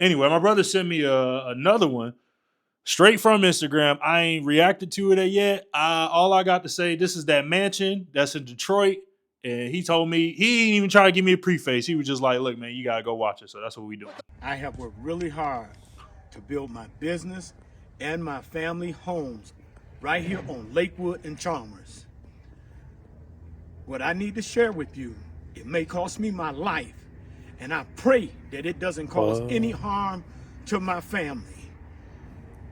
Anyway, my brother sent me another one straight from Instagram. I ain't reacted to it yet. All I got to say, this is that mansion that's in Detroit. And he told me, he didn't even try to give me a preface. He was just like, look, man, you got to go watch it. So that's what we doing. I have worked really hard to build my business and my family homes right here on Lakewood and Chalmers. What I need to share with you, it may cost me my life, and I pray that it doesn't cause any harm to my family.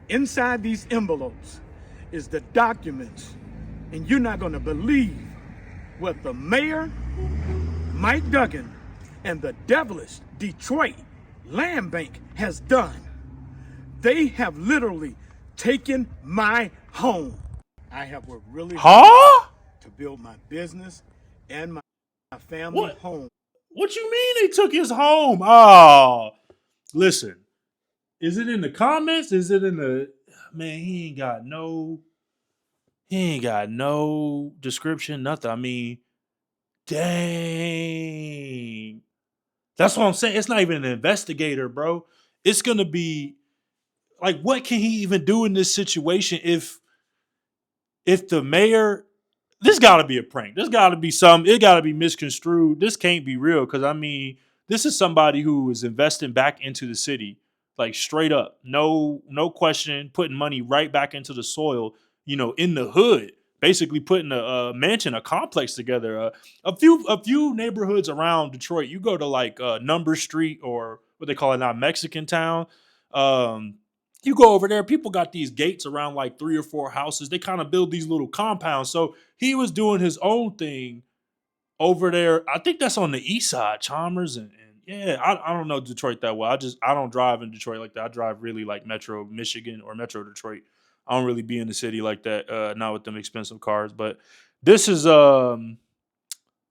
Inside these envelopes is the documents, and you're not going to believe what the mayor, Mike Duggan, and the devilish Detroit Land Bank has done. They have literally taken my home. I have worked really hard to build my business and my family home. What you mean they took his home? Oh, listen. Is it in the comments? Is it in the man? He ain't got no description, nothing. I mean, dang. That's what I'm saying. It's not even an investigator, bro. It's gonna be like, what can he even do in this situation if the mayor? This got to be a prank. This got to be some. It got to be misconstrued. This can't be real because I mean, this is somebody who is investing back into the city, like straight up, no question, putting money right back into the soil. You know, in the hood, basically putting a mansion, a complex together. A few neighborhoods around Detroit. You go to like Number Street or what they call it now, Mexican Town. Um, you go over there, people got these gates around like 3 or 4 houses. They kind of build these little compounds. So he was doing his own thing over there. I think that's on the east side, Chalmers, and yeah, I don't know Detroit that well. I don't drive in Detroit like that. I drive really like Metro Michigan or Metro Detroit. I don't really be in the city like that, not with them expensive cars. But this is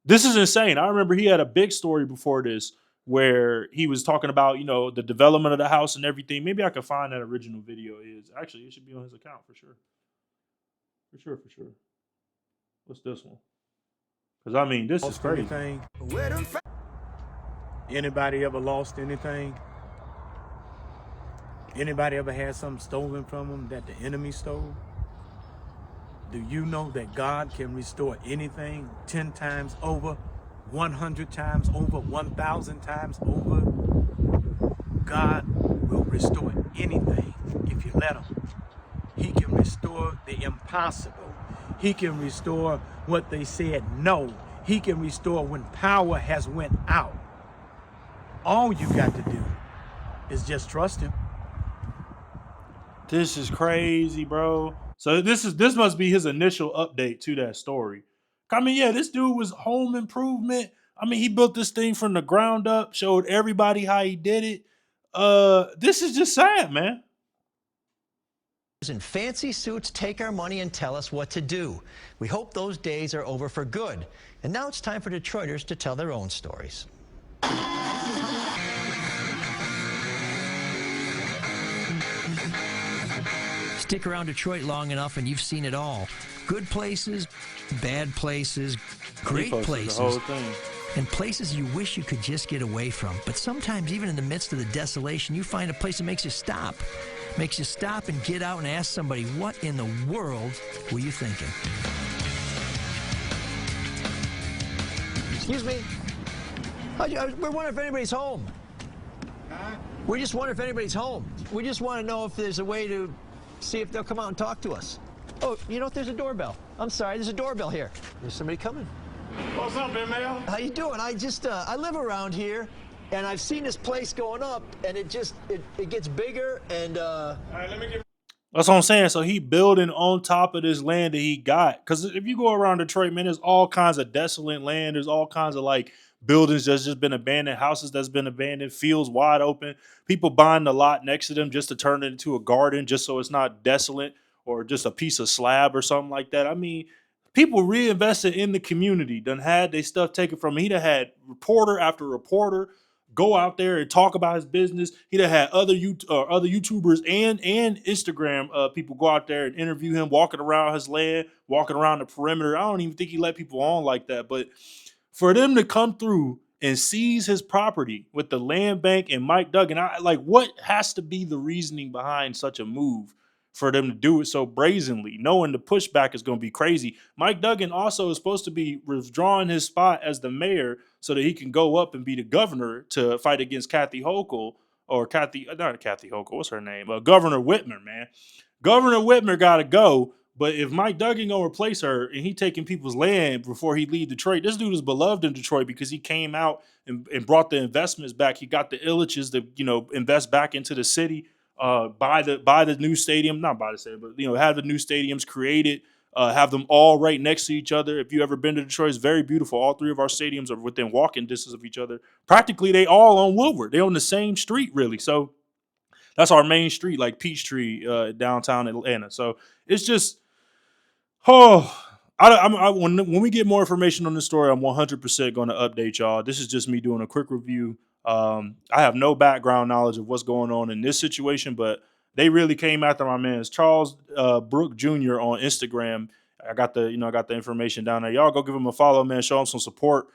this is insane. I remember he had a big story before this where he was talking about, the development of the house and everything. Maybe I could find that original video. Is actually, it should be on his account for sure. For sure, for sure. What's this one? Because I mean, this is crazy. Anything? Anybody ever lost anything? Anybody ever had something stolen from them that the enemy stole? Do you know that God can restore anything 10 times over, 100 times over, 1,000 times over? God will restore anything if you let him. He can restore the impossible. He can restore what they said no. He can restore when power has went out. All you got to do is just trust him. This is crazy, bro. So this must be his initial update to that story. I mean, yeah, this dude was home improvement. I mean, he built this thing from the ground up, showed everybody how he did it. This is just sad, man. In fancy suits take our money and tell us what to do. We hope those days are over for good. And now it's time for Detroiters to tell their own stories. Stick around Detroit long enough and you've seen it all. Good places, bad places, great places, and places you wish you could just get away from. But sometimes even in the midst of the desolation, you find a place that makes you stop. Makes you stop and get out and ask somebody, what in the world were you thinking? Excuse me? We're wondering if anybody's home. We just wonder if anybody's home. We just want to know if there's a way to see if they'll come out and talk to us. Oh, you know what? There's a doorbell. I'm sorry, there's a doorbell here. There's somebody coming. What's up, man? How you doing? I live around here, and I've seen this place going up, and it gets bigger, and All right, let me give. That's what I'm saying. So he building on top of this land that he got. Because if you go around Detroit, man, there's all kinds of desolate land. There's all kinds of like buildings that's just been abandoned, houses that's been abandoned, fields wide open. People buying the lot next to them just to turn it into a garden, just so it's not desolate or just a piece of slab or something like that. I mean, people reinvested in the community. Done had their stuff taken from him. He done had reporter after reporter go out there and talk about his business. He'd have had other YouTubers and Instagram people go out there and interview him, walking around his land, walking around the perimeter. I don't even think he let people on like that. But for them to come through and seize his property with the land bank and Mike Duggan. What has to be the reasoning behind such a move for them to do it so brazenly, knowing the pushback is going to be crazy? Mike Duggan also is supposed to be withdrawing his spot as the mayor so that he can go up and be the governor to fight against Kathy Hochul or not Kathy Hochul, what's her name? Governor Whitmer, man. Governor Whitmer got to go. But if Mike Duggan gonna replace her and he taking people's land before he leave Detroit, this dude is beloved in Detroit because he came out and brought the investments back. He got the Illiches to invest back into the city, buy the new stadium, not buy the stadium, but have the new stadiums created, have them all right next to each other. If you ever been to Detroit, it's very beautiful. All three of our stadiums are within walking distance of each other. Practically, they all on Woodward. They on the same street, really. So that's our main street, like Peachtree, downtown Atlanta. So it's just. Oh, when we get more information on this story, I'm 100% going to update y'all. This is just me doing a quick review. I have no background knowledge of what's going on in this situation, but they really came after my man. It's Charles Brook Jr. on Instagram. I got the information down there. Y'all go give him a follow, man. Show him some support.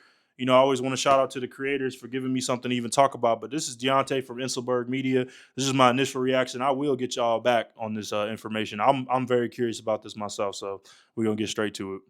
I always want to shout out to the creators for giving me something to even talk about. But this is Deontay from Inselbergmedia. This is my initial reaction. I will get y'all back on this information. I'm very curious about this myself, so we're gonna get straight to it.